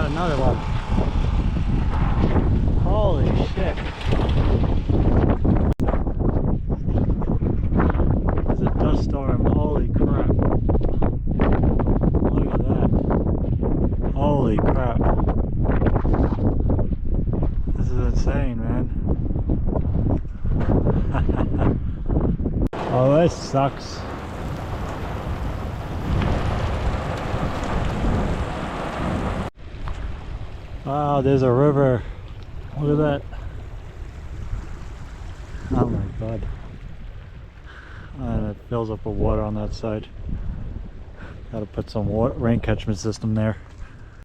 got another one. Holy shit. There's a dust storm. Holy crap. Look at that. Holy crap. This is insane, man. Oh, this sucks. Wow, there's a river. Look at that. Oh my god. And it fills up with water on that side. Gotta put some water, rain catchment system there.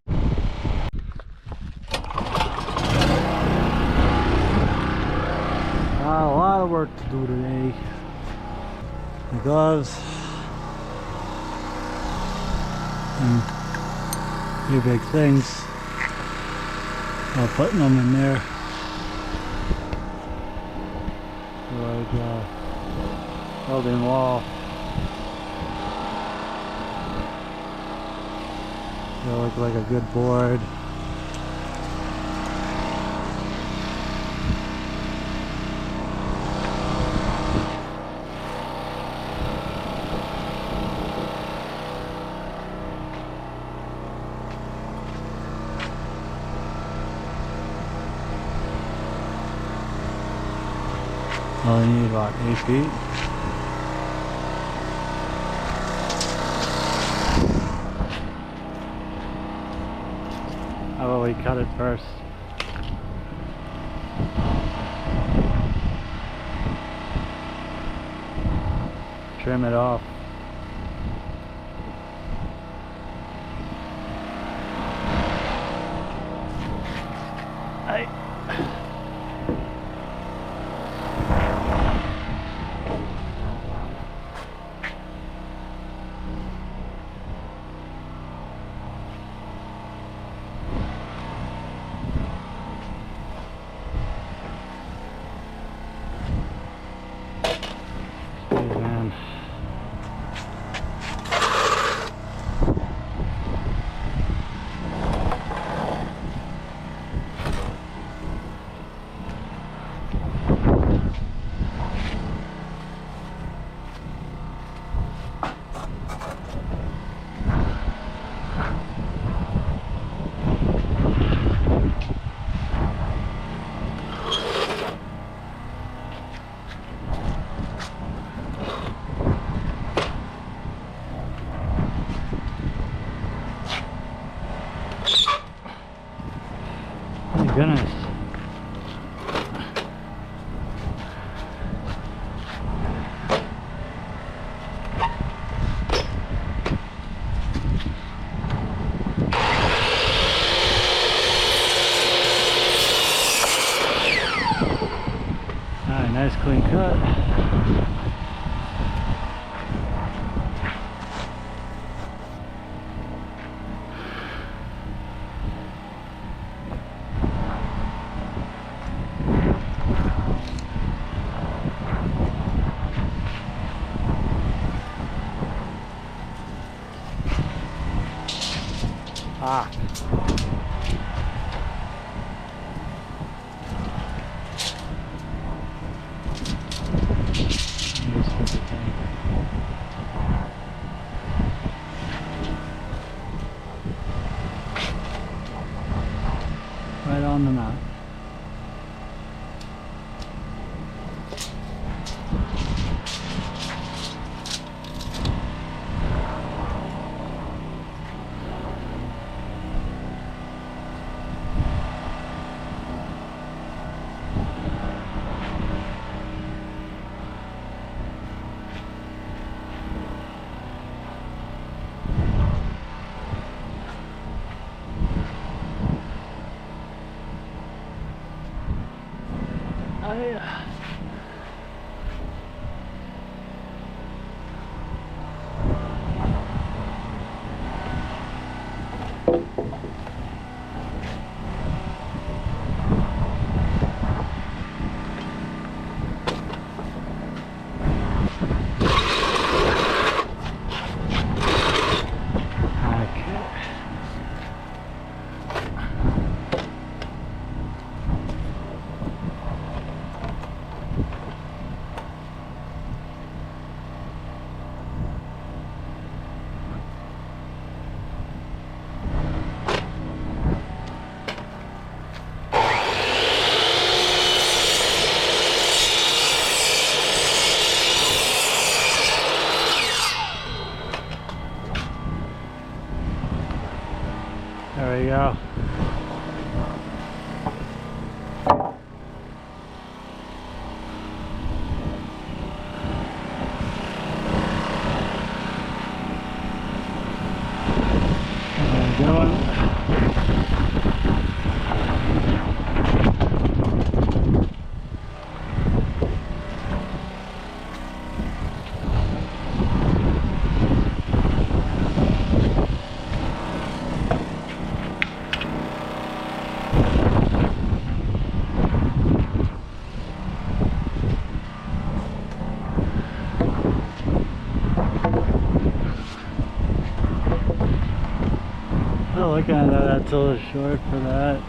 A lot of work to do today. The gloves. And few big things. I'm putting them in there. Like building wall. They look like a good board. Only need about 8 feet. How about we cut it first? Trim it off. Goodness. Alright, nice clean cut. Ah. Right on the knot. There we go. Looking at that, that's a little short for that.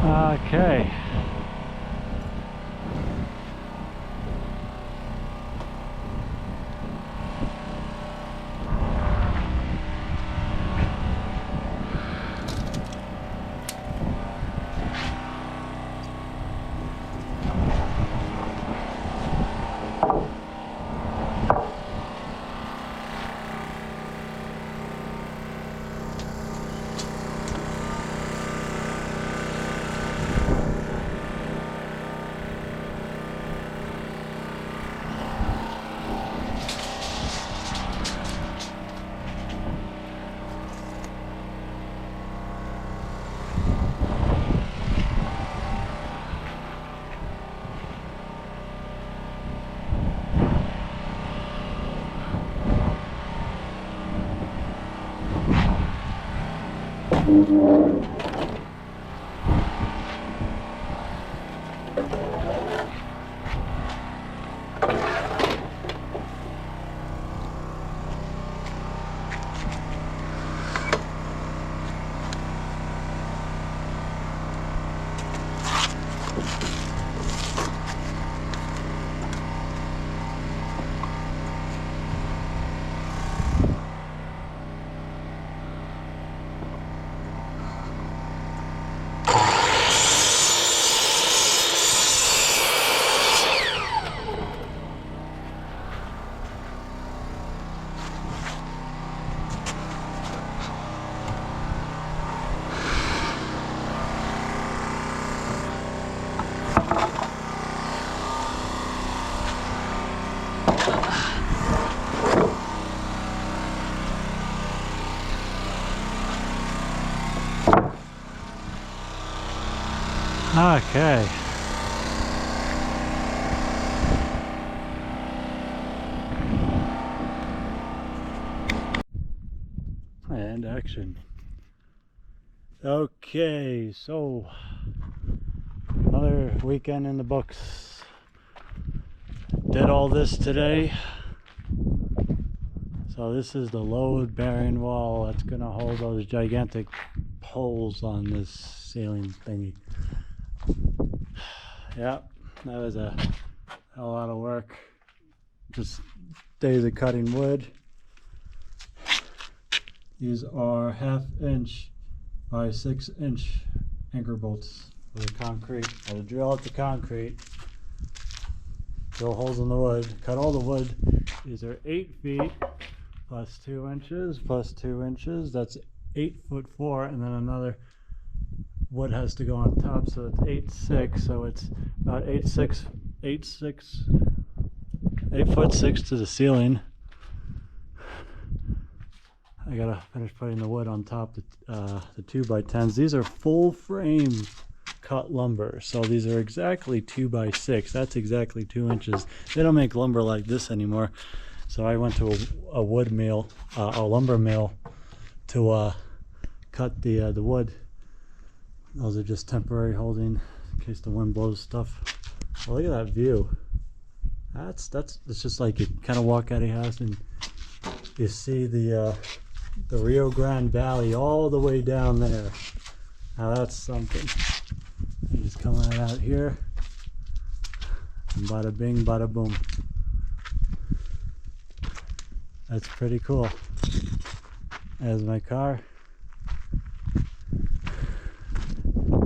Okay. Okay. And action. Okay, so another weekend in the books. Did all this today. So this is the load bearing wall that's going to hold those gigantic poles on this ceiling thingy. Yeah, that was a lot of work. just days of cutting wood. These are 1/2 inch by 6 inch anchor bolts for the concrete. I'll drill out the concrete, drill holes in the wood, cut all the wood. These are 8 feet plus 2 inches plus 2 inches. That's 8'4", and then another wood has to go on top, so it's 8'6". So it's about 8'6" to the ceiling. I gotta finish putting the wood on top, the 2x10s. These are full frame cut lumber, so these are exactly 2x6. That's exactly 2 inches. They don't make lumber like this anymore, so I went to a wood mill, a lumber mill, to cut the wood. Those are just temporary holding in case the wind blows stuff. Well, look at that view. It's just like you kind of walk out of your house and you see the Rio Grande Valley all the way down there. Now that's something. You just come right out here and bada bing, bada boom. That's pretty cool. There's my car.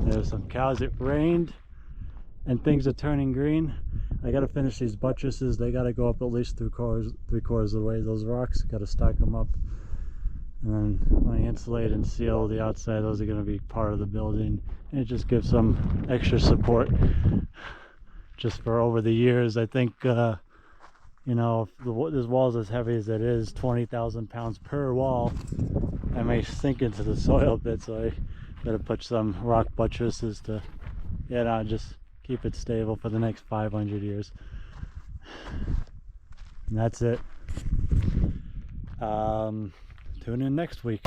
There's some cows. It rained and things are turning green. I gotta finish these buttresses. They gotta go up at least three-quarters of the way. Those rocks, gotta stack them up. And then when I insulate and seal the outside, those are gonna be part of the building. And it just gives some extra support. Just for over the years, I think, you know, if this wall's as heavy as it is, 20,000 pounds per wall, I may sink into the soil a bit, so I gotta put some rock buttresses to, you know, just keep it stable for the next 500 years. And that's it. Tune in next week.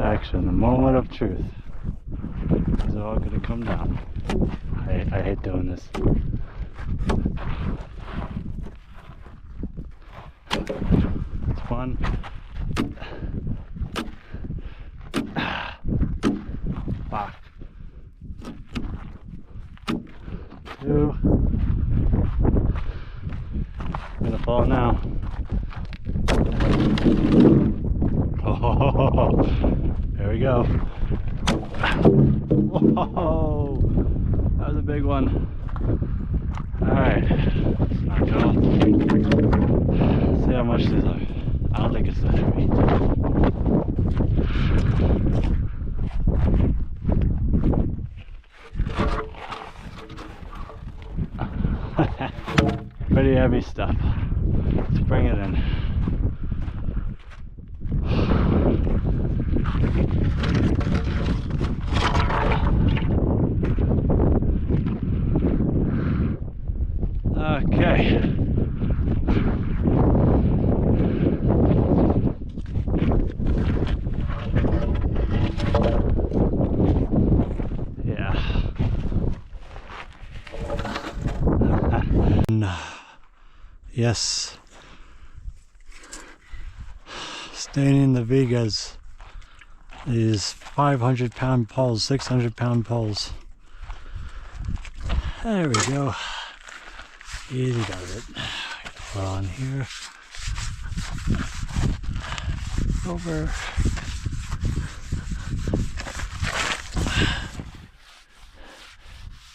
Action, the moment of truth. It's all gonna come down. I hate doing this. It's fun. Fuck. 2. I'm gonna fall now. Oh, there we go. Whoa, that was a big one. Alright, let's knock it off. See how much this is. I don't think it's that heavy. Pretty heavy stuff. Let's bring it in. Okay. Yeah. Yes. Staining the vigas. These 500-pound poles, 600-pound poles. There we go. Easy does it. Put on here. Over.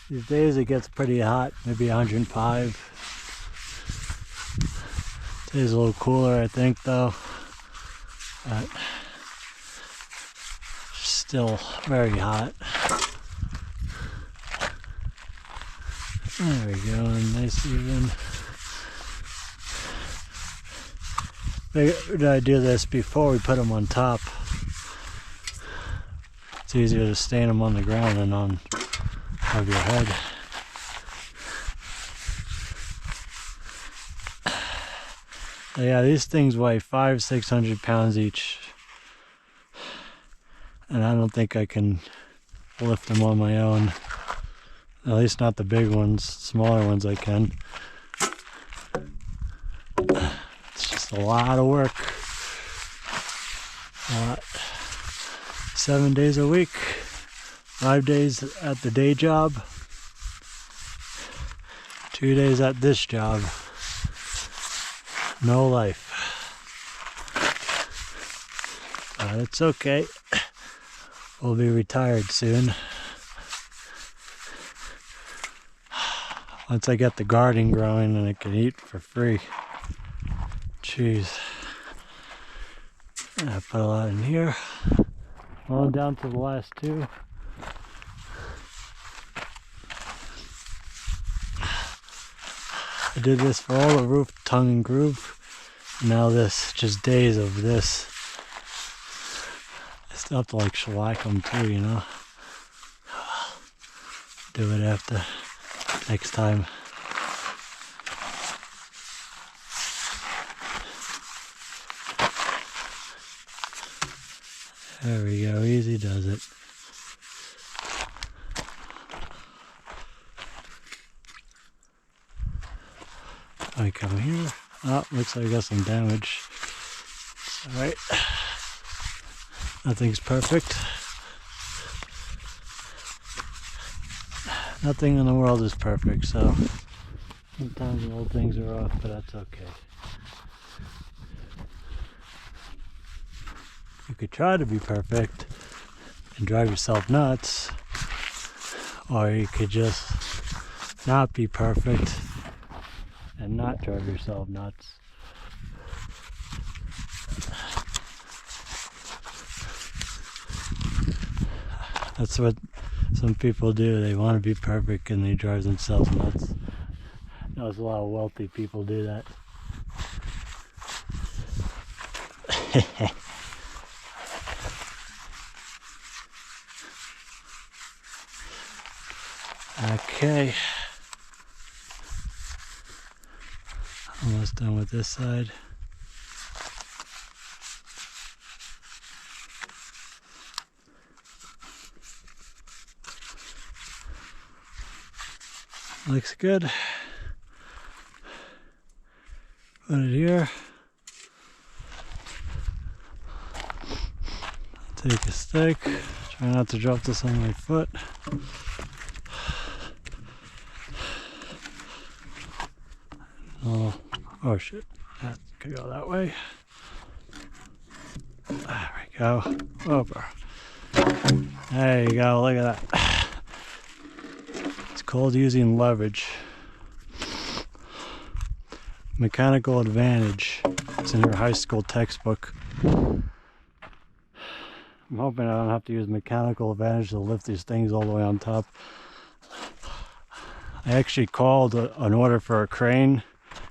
These days it gets pretty hot, maybe 105. Today's a little cooler, I think, though. But still very hot. There we go, nice even. Figured I'd do this before we put them on top. It's easier to stain them on the ground than on of your head. Yeah, these things weigh 500-600 pounds each, and I don't think I can lift them on my own. At least not the big ones. Smaller ones I can. It's just a lot of work. A lot. 7 days a week, 5 days at the day job, 2 days at this job. No life. But it's okay. We'll be retired soon. Once I get the garden growing and I can eat for free. Jeez. I put a lot in here. On down to the last 2. I did this for all the roof, tongue and groove. Now this, just days of this. I still have to like shellac them too, you know. Do it after next time. There we go, easy does it. I come here. Oh, looks like I got some damage. Alright. Nothing's perfect. Nothing in the world is perfect, so sometimes little things are off, but that's okay. You could try to be perfect and drive yourself nuts, or you could just not be perfect and not drive yourself nuts. That's what some people do. They want to be perfect and they drive themselves nuts. There's a lot of wealthy people do that. Okay. Almost done with this side. Looks good. Put it here. Take a stick. Try not to drop this on my foot. Oh shit. That could go that way. There we go. Over. There you go. Look at that. It's called using leverage. Mechanical advantage. It's in your high school textbook. I'm hoping I don't have to use mechanical advantage to lift these things all the way on top. I actually called an order for a crane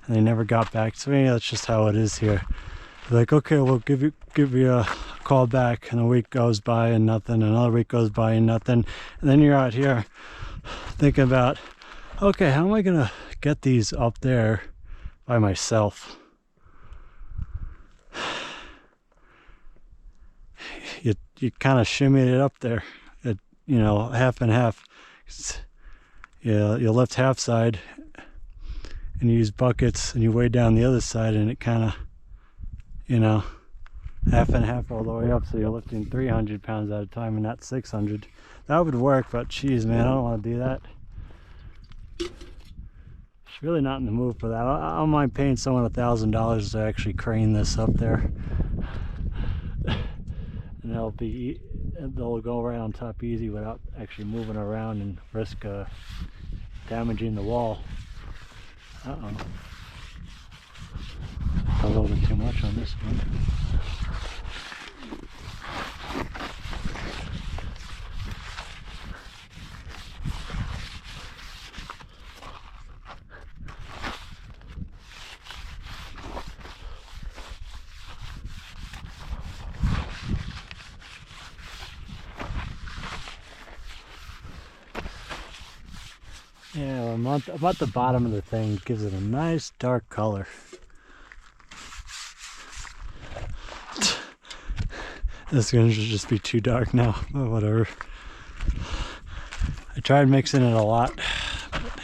and they never got back to me. That's just how it is here. They're like, okay, we'll give you a call back, and a week goes by and nothing, another week goes by and nothing, and then you're out here thinking about, okay, how am I gonna get these up there by myself? You kind of shimmy it up there, at, you know, half and half. You lift half side and you use buckets and you weigh down the other side, and it kind of, you know, half and half all the way up, so you're lifting 300 pounds at a time and not 600. That would work, but geez, man, I don't want to do that. It's really not in the mood for that. I don't mind paying someone $1,000 to actually crane this up there. And they'll go right on top easy without actually moving around and risk damaging the wall. Uh-oh. A little bit too much on this one. Yeah, I'm at the bottom of the thing. It gives it a nice dark color. This is going to just be too dark now, but whatever. I tried mixing it a lot, but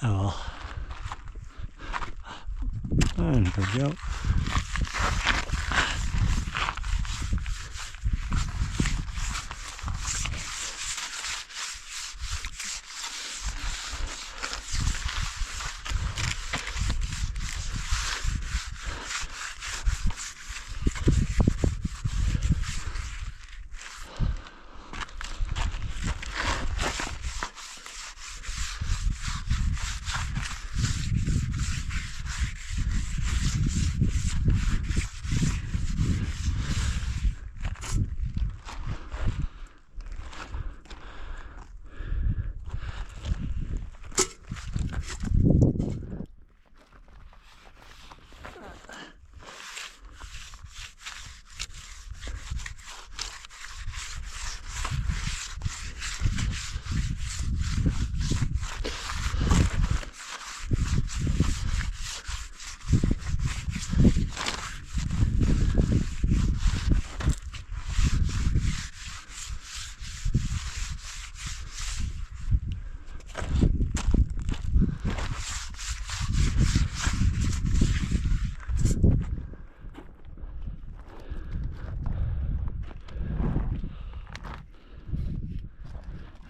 oh well. And here we go.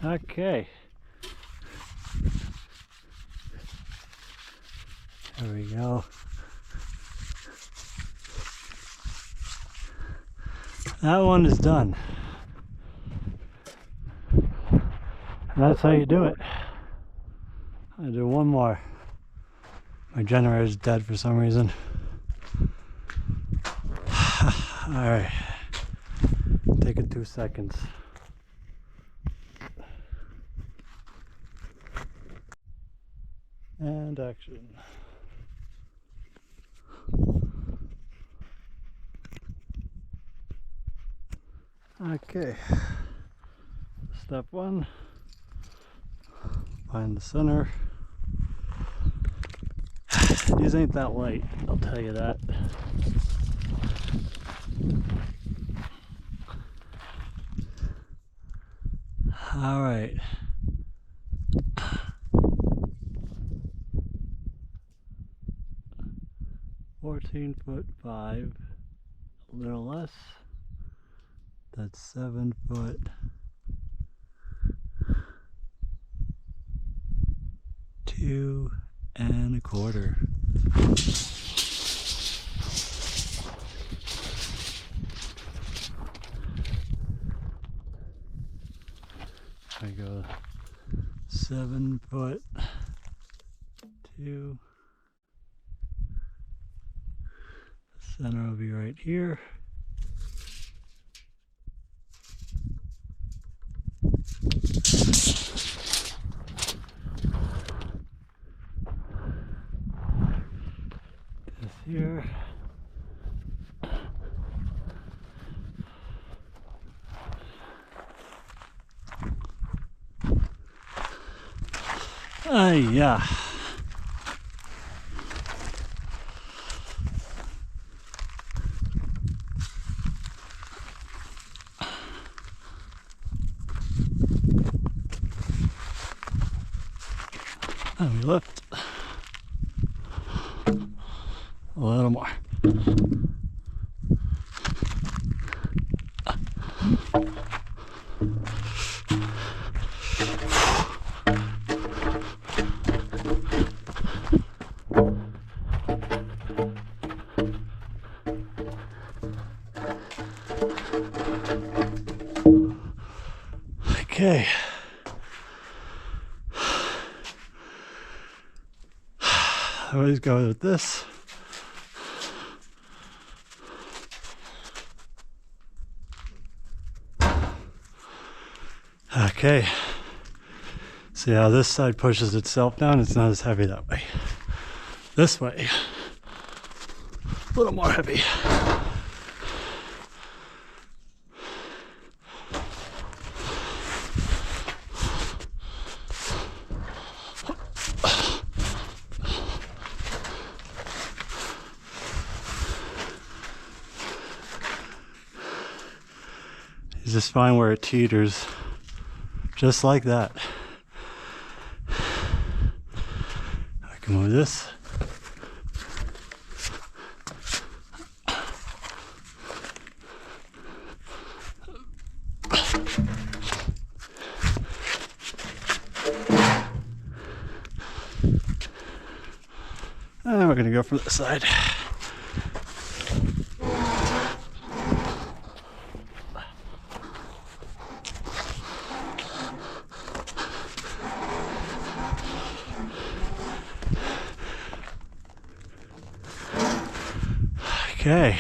Okay. There we go. That one is done. And that's how you do it. I'll do one more. My generator is dead for some reason. Alright. Take it 2 seconds. And action. Okay. Step 1. Find the center. These ain't that light, I'll tell you that. Alright. 14'5", a little less. That's 7 foot 2 1/4. I go 7 foot 2. The center will be right here. This here. Yeah. And we lift a little more. Okay. I always go with this. Okay. See how this side pushes itself down? It's not as heavy that way. This way, a little more heavy. You just find where it teeters, just like that. I can move this. And we're gonna go from this side. Okay.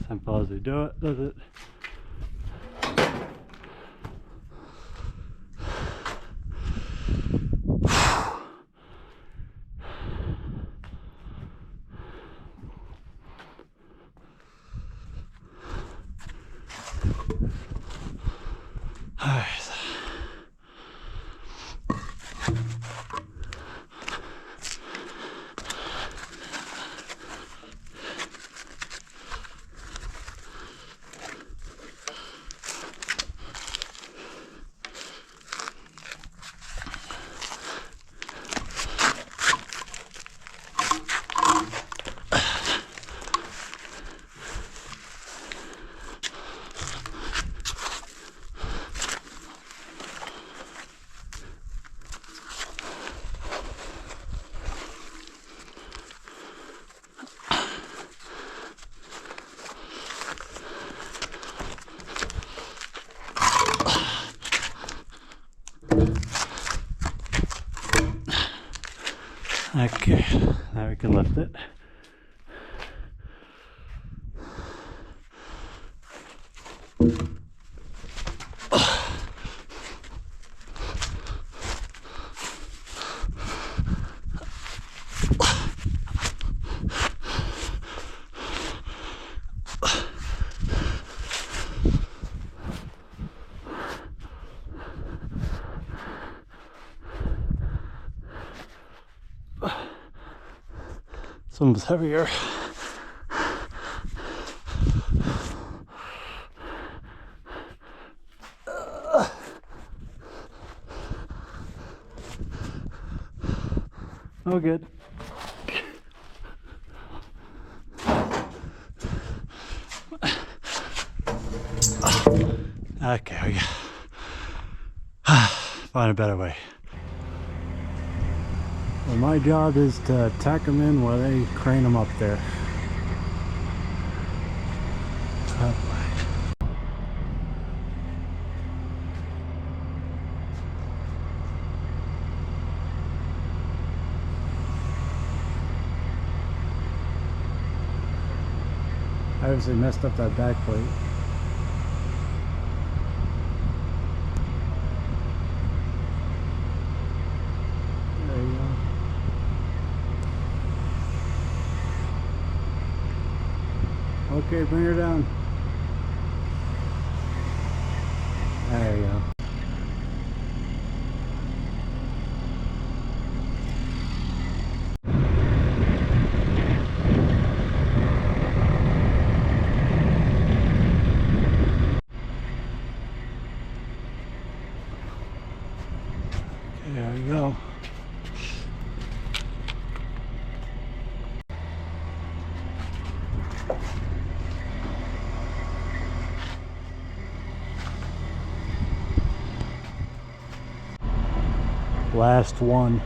Simple as we do it, does it? Alright. Okay, now we can lift it. Some was heavier. Oh, good. Okay, we go. Find a better way. Well, my job is to tack them in while they crane them up there. I obviously messed up that back plate. There you go. Okay, bring her down. There you go. There we go. Last one.